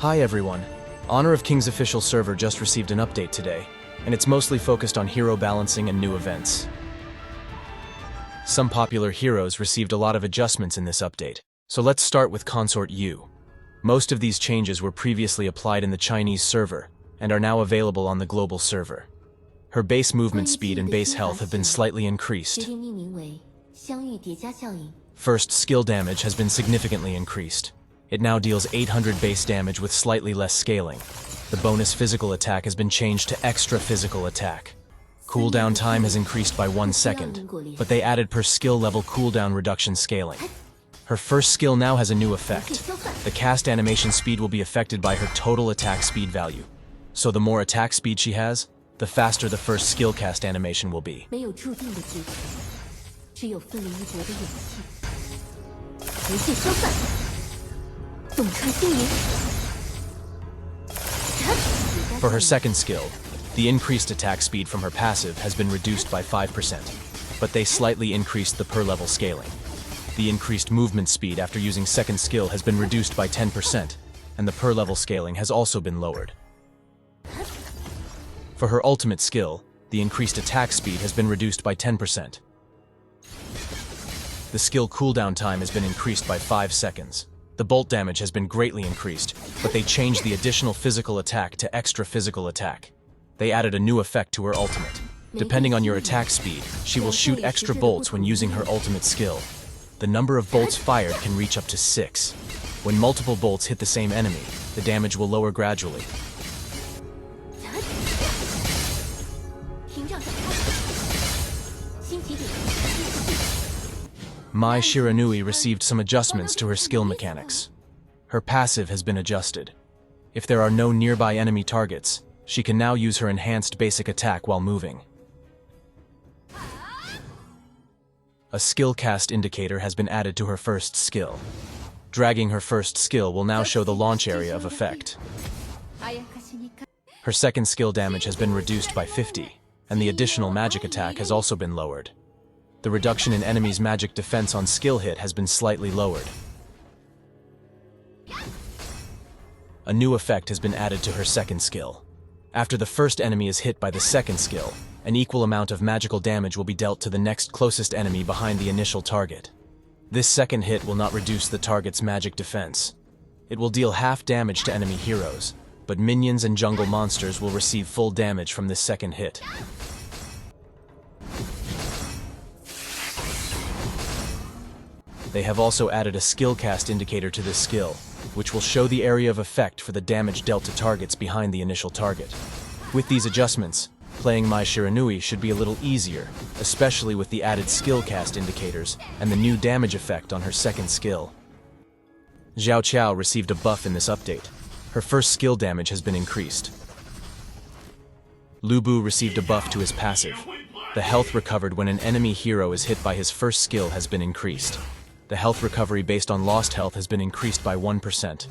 Hi everyone. Honor of King's official server just received an update today, and it's mostly focused on hero balancing and new events. Some popular heroes received a lot of adjustments in this update, so let's start with Consort U. Most of these changes were previously applied in the Chinese server, and are now available on the global server. Her base movement speed and base health have been slightly increased. First skill damage has been significantly increased. It now deals 800 base damage with slightly less scaling. The bonus physical attack has been changed to extra physical attack. Cooldown time has increased by 1 second, but they added per skill level cooldown reduction scaling. Her first skill now has a new effect. The cast animation speed will be affected by her total attack speed value. So the more attack speed she has, the faster the first skill cast animation will be. For her second skill, the increased attack speed from her passive has been reduced by 5%, but they slightly increased the per level scaling. The increased movement speed after using second skill has been reduced by 10%, and the per level scaling has also been lowered. For her ultimate skill, the increased attack speed has been reduced by 10%. The skill cooldown time has been increased by 5 seconds. The bolt damage has been greatly increased, but they changed the additional physical attack to extra physical attack. They added a new effect to her ultimate. Depending on your attack speed, she will shoot extra bolts when using her ultimate skill. The number of bolts fired can reach up to 6. When multiple bolts hit the same enemy, the damage will lower gradually. Mai Shiranui received some adjustments to her skill mechanics. Her passive has been adjusted. If there are no nearby enemy targets, she can now use her enhanced basic attack while moving. A skill cast indicator has been added to her first skill. Dragging her first skill will now show the launch area of effect. Her second skill damage has been reduced by 50, and the additional magic attack has also been lowered. The reduction in enemies' magic defense on skill hit has been slightly lowered. A new effect has been added to her second skill. After the first enemy is hit by the second skill, an equal amount of magical damage will be dealt to the next closest enemy behind the initial target. This second hit will not reduce the target's magic defense. It will deal half damage to enemy heroes, but minions and jungle monsters will receive full damage from this second hit. They have also added a skill cast indicator to this skill, which will show the area of effect for the damage dealt to targets behind the initial target. With these adjustments, playing Mai Shiranui should be a little easier, especially with the added skill cast indicators and the new damage effect on her second skill. Xingqiu received a buff in this update. Her first skill damage has been increased. Lu Bu received a buff to his passive. The health recovered when an enemy hero is hit by his first skill has been increased. The health recovery based on lost health has been increased by 1%.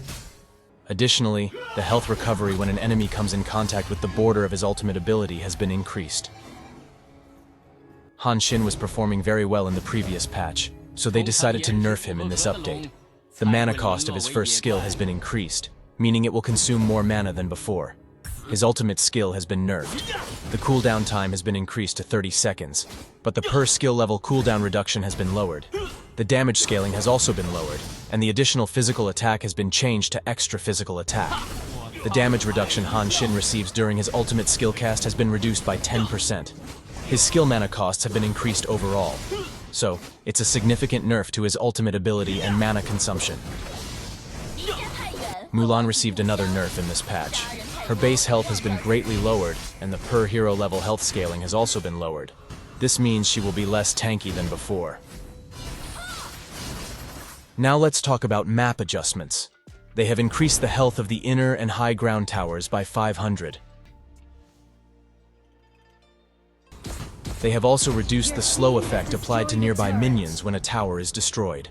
Additionally, the health recovery when an enemy comes in contact with the border of his ultimate ability has been increased. Han Xin was performing very well in the previous patch, so they decided to nerf him in this update. The mana cost of his first skill has been increased, meaning it will consume more mana than before. His ultimate skill has been nerfed. The cooldown time has been increased to 30 seconds, but the per skill level cooldown reduction has been lowered. The damage scaling has also been lowered, and the additional physical attack has been changed to extra physical attack. The damage reduction Han Xin receives during his ultimate skill cast has been reduced by 10%. His skill mana costs have been increased overall, so it's a significant nerf to his ultimate ability and mana consumption. Mulan received another nerf in this patch. Her base health has been greatly lowered, and the per hero level health scaling has also been lowered. This means she will be less tanky than before. Now let's talk about map adjustments. They have increased the health of the inner and high ground towers by 500. They have also reduced the slow effect applied to nearby minions when a tower is destroyed.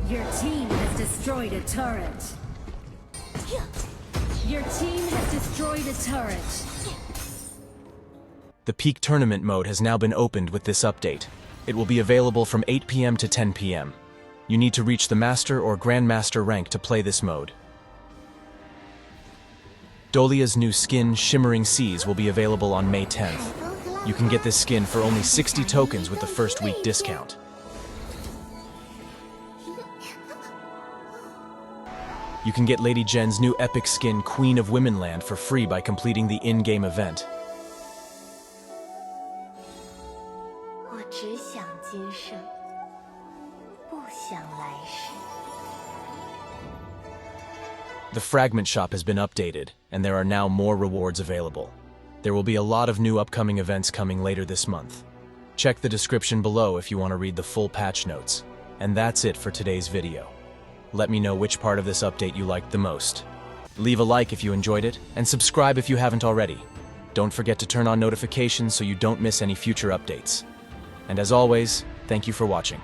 Your team has destroyed a turret. Your team has destroyed a turret. The Peak Tournament mode has now been opened with this update. It will be available from 8 p.m. to 10 p.m. You need to reach the Master or Grandmaster rank to play this mode. Dolia's new skin, Shimmering Seas, will be available on May 10th. You can get this skin for only 60 tokens with the first week discount. You can get Lady Jen's new epic skin, Queen of Womenland, for free by completing the in-game event. The Fragment Shop has been updated, and there are now more rewards available. There will be a lot of new upcoming events coming later this month. Check the description below if you want to read the full patch notes. And that's it for today's video. Let me know which part of this update you liked the most. Leave a like if you enjoyed it, and subscribe if you haven't already. Don't forget to turn on notifications so you don't miss any future updates. And as always, thank you for watching.